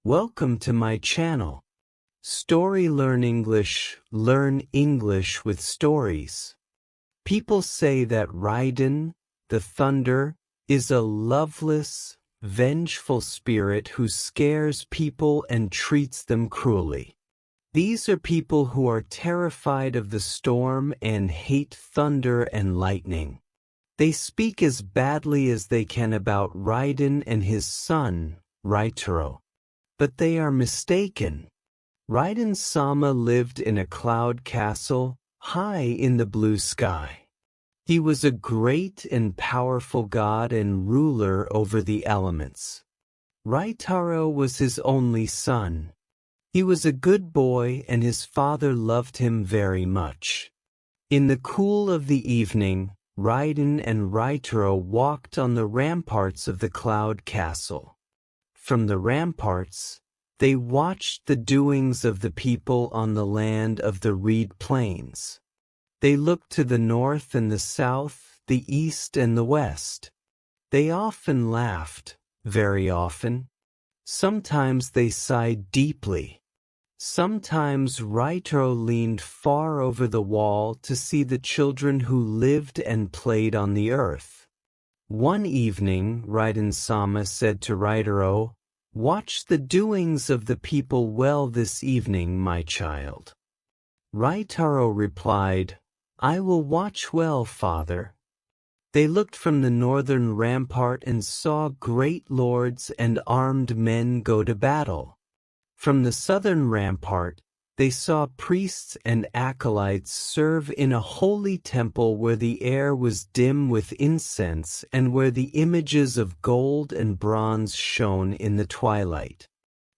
Welcome to my channel. Story Learn English with stories. People say that Rai-Den, the thunder, is a loveless, vengeful spirit who scares people and treats them cruelly. These are people who are terrified of the storm and hate thunder and lightning. They speak as badly as they can about Rai-Den and his son, Rai-Taro. But they are mistaken. Rai-Den Sama lived in a cloud castle, high in the blue sky. He was a great and powerful god and ruler over the elements. Rai-Taro was his only son. He was a good boy and his father loved him very much. In the cool of the evening, Rai-Den and Rai-Taro walked on the ramparts of the cloud castle. From the ramparts, they watched the doings of the people on the land of the reed plains. They looked to the north and the south, the east and the west. They often laughed, very often. Sometimes they sighed deeply. Sometimes Rai-Taro leaned far over the wall to see the children who lived and played on the earth. One evening, Rai-Den Sama said to Rai-Taro, "Watch the doings of the people well this evening, my child." Rai-Taro replied, "I will watch well, father." They looked from the northern rampart and saw great lords and armed men go to battle. From the southern rampart, they saw priests and acolytes serve in a holy temple where the air was dim with incense and where the images of gold and bronze shone in the twilight.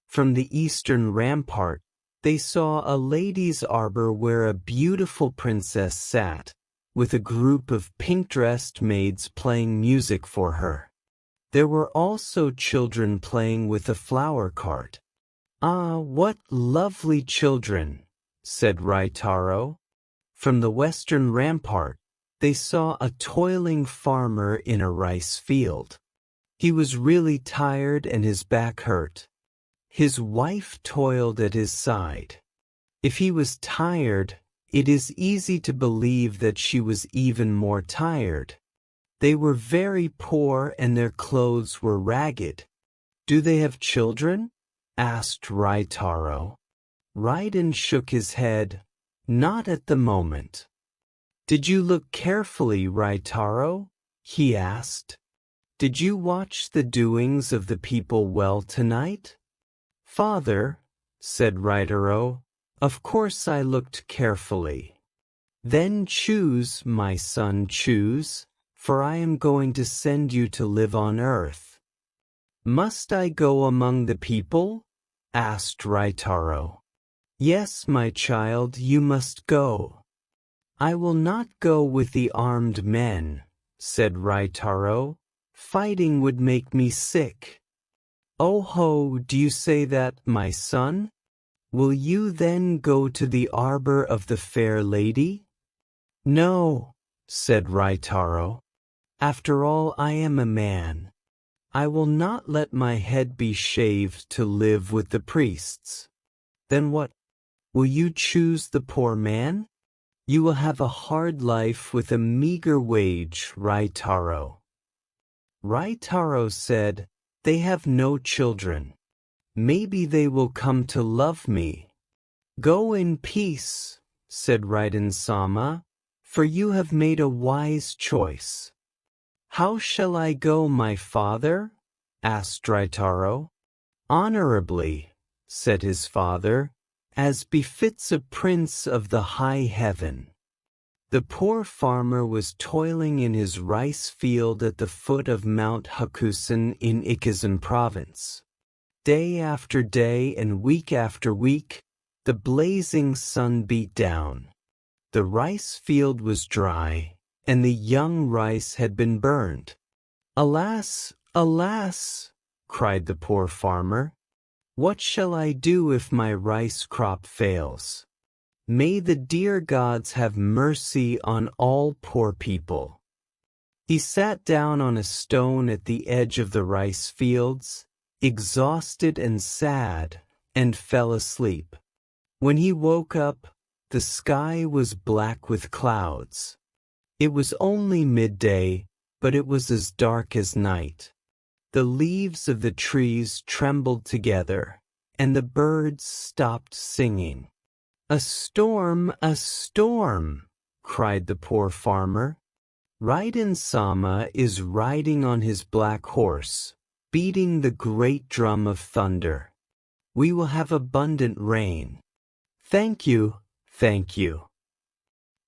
From the eastern rampart, they saw a ladies' arbor where a beautiful princess sat, with a group of pink-dressed maids playing music for her. There were also children playing with a flower cart. "Ah, what lovely children," said Rai-Taro. From the western rampart, they saw a toiling farmer in a rice field. He was really tired and his back hurt. His wife toiled at his side. If he was tired, it is easy to believe that she was even more tired. They were very poor and their clothes were ragged. "Do they have children?" asked Rai-Taro. Rai-Den shook his head. "Not at the moment." "Did you look carefully, Rai-Taro?" he asked. "Did you watch the doings of the people well tonight?" "Father," said Rai-Taro, "of course I looked carefully." "Then choose, my son, choose, for I am going to send you to live on earth." "Must I go among the people?" asked Rai-Taro. "Yes, my child, you must go." "I will not go with the armed men," said Rai-Taro. "Fighting would make me sick." "Oh ho, do you say that, my son? Will you then go to the arbor of the fair lady?" "No," said Rai-Taro. "After all, I am a man. I will not let my head be shaved to live with the priests." "Then what? Will you choose the poor man? You will have a hard life with a meager wage, Rai-Taro." Rai-Taro said, "They have no children. Maybe they will come to love me." "Go in peace," said Rai-Den Sama, "for you have made a wise choice." "How shall I go, my father?" asked Rai-Taro. "Honorably," said his father, "as befits a prince of the high heaven." The poor farmer was toiling in his rice field at the foot of Mount Hakusen in Ikizan province. Day after day and week after week, the blazing sun beat down. The rice field was dry, and the young rice had been burned. "Alas, alas!" cried the poor farmer. "What shall I do if my rice crop fails? May the dear gods have mercy on all poor people." He sat down on a stone at the edge of the rice fields, exhausted and sad, and fell asleep. When he woke up, the sky was black with clouds. It was only midday, but it was as dark as night. The leaves of the trees trembled together, and the birds stopped singing. "A storm, a storm!" cried the poor farmer. Rai-Den-sama is riding on his black horse, beating the great drum of thunder. We will have abundant rain. Thank you, thank you.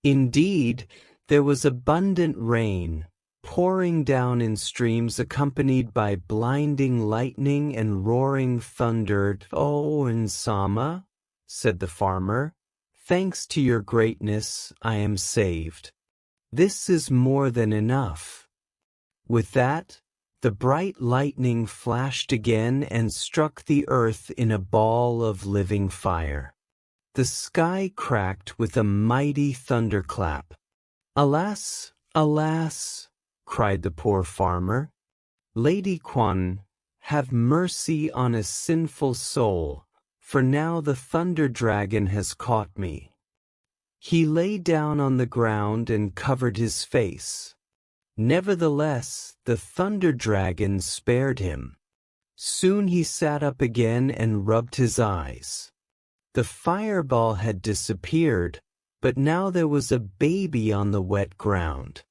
Indeed, there was abundant rain, pouring down in streams accompanied by blinding lightning and roaring thunder. "Oh, Rai-Den-sama," said the farmer, "thanks to your greatness, I am saved. This is more than enough." With that, the bright lightning flashed again and struck the earth in a ball of living fire. The sky cracked with a mighty thunderclap. "Alas, alas!" cried the poor farmer. "Lady Kwan, have mercy on a sinful soul, for now the thunder dragon has caught me." He lay down on the ground and covered his face. Nevertheless, the thunder dragon spared him. Soon he sat up again and rubbed his eyes. The fireball had disappeared, but now there was a baby on the wet ground.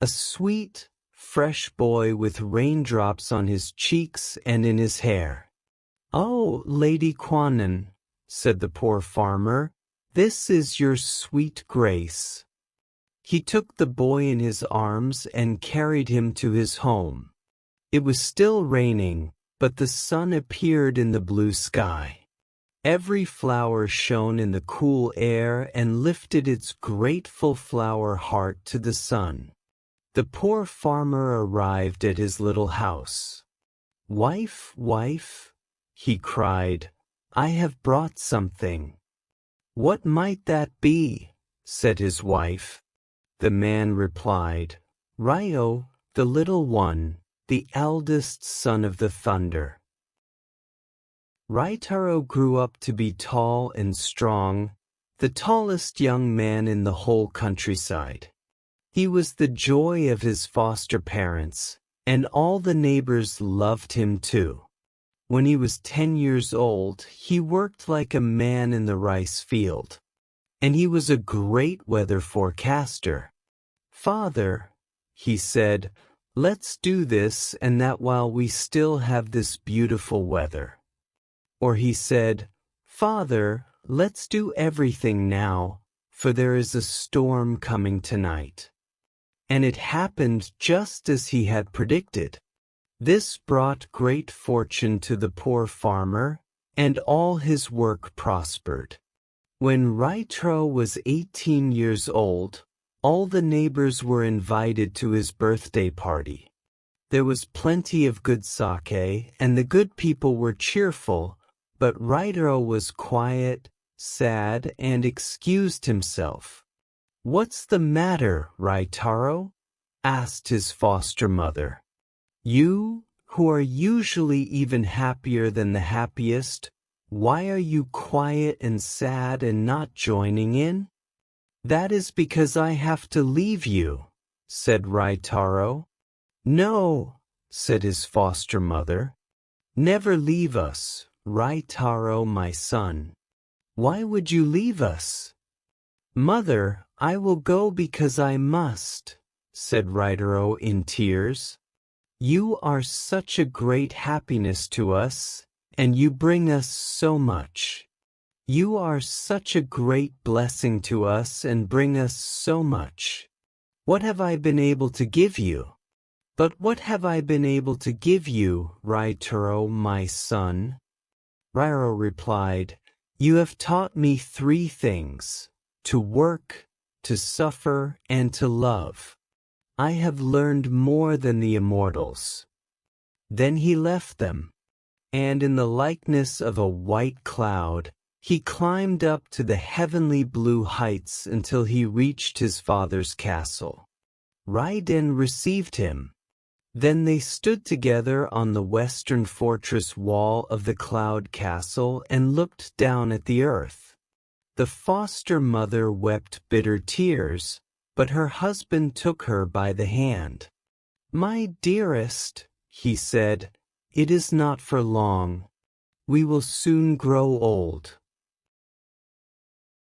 A sweet, fresh boy with raindrops on his cheeks and in his hair. "Oh, Lady Kwannon," said the poor farmer, "this is your sweet grace." He took the boy in his arms and carried him to his home. It was still raining, but the sun appeared in the blue sky. Every flower shone in the cool air and lifted its grateful flower heart to the sun. The poor farmer arrived at his little house. "Wife, wife," he cried, "I have brought something." "What might that be?" said his wife. The man replied, "Ryo, the little one, the eldest son of the thunder." Rai-Taro grew up to be tall and strong, the tallest young man in the whole countryside. He was the joy of his foster parents, and all the neighbors loved him too. When he was 10 years old, he worked like a man in the rice field. And he was a great weather forecaster. "Father," he said, "let's do this and that while we still have this beautiful weather." Or he said, "Father, let's do everything now, for there is a storm coming tonight." And it happened just as he had predicted. This brought great fortune to the poor farmer, and all his work prospered. When Rai-Taro was 18 years old, all the neighbors were invited to his birthday party. There was plenty of good sake, and the good people were cheerful, but Rai-Taro was quiet, sad, and excused himself. "What's the matter, Rai-Taro?" asked his foster mother. "You, who are usually even happier than the happiest, why are you quiet and sad and not joining in?" "That is because I have to leave you," said Rai-Taro. "No," said his foster mother. "Never leave us, Rai-Taro, my son." "Why would you leave us?" "Mother, I will go because I must," said Rai-Taro in tears. "You are such a great happiness to us, and you bring us so much. You are such a great blessing to us and bring us so much. What have I been able to give you?" "But what have I been able to give you, Rai-Taro, my son?" Rai-Taro replied, "You have taught me 3 things, to work, to suffer, and to love. I have learned more than the immortals." Then he left them, and in the likeness of a white cloud, he climbed up to the heavenly blue heights until he reached his father's castle. Rai-Den received him. Then they stood together on the western fortress wall of the cloud castle and looked down at the earth. The foster mother wept bitter tears, but her husband took her by the hand. "My dearest," he said, "it is not for long. We will soon grow old.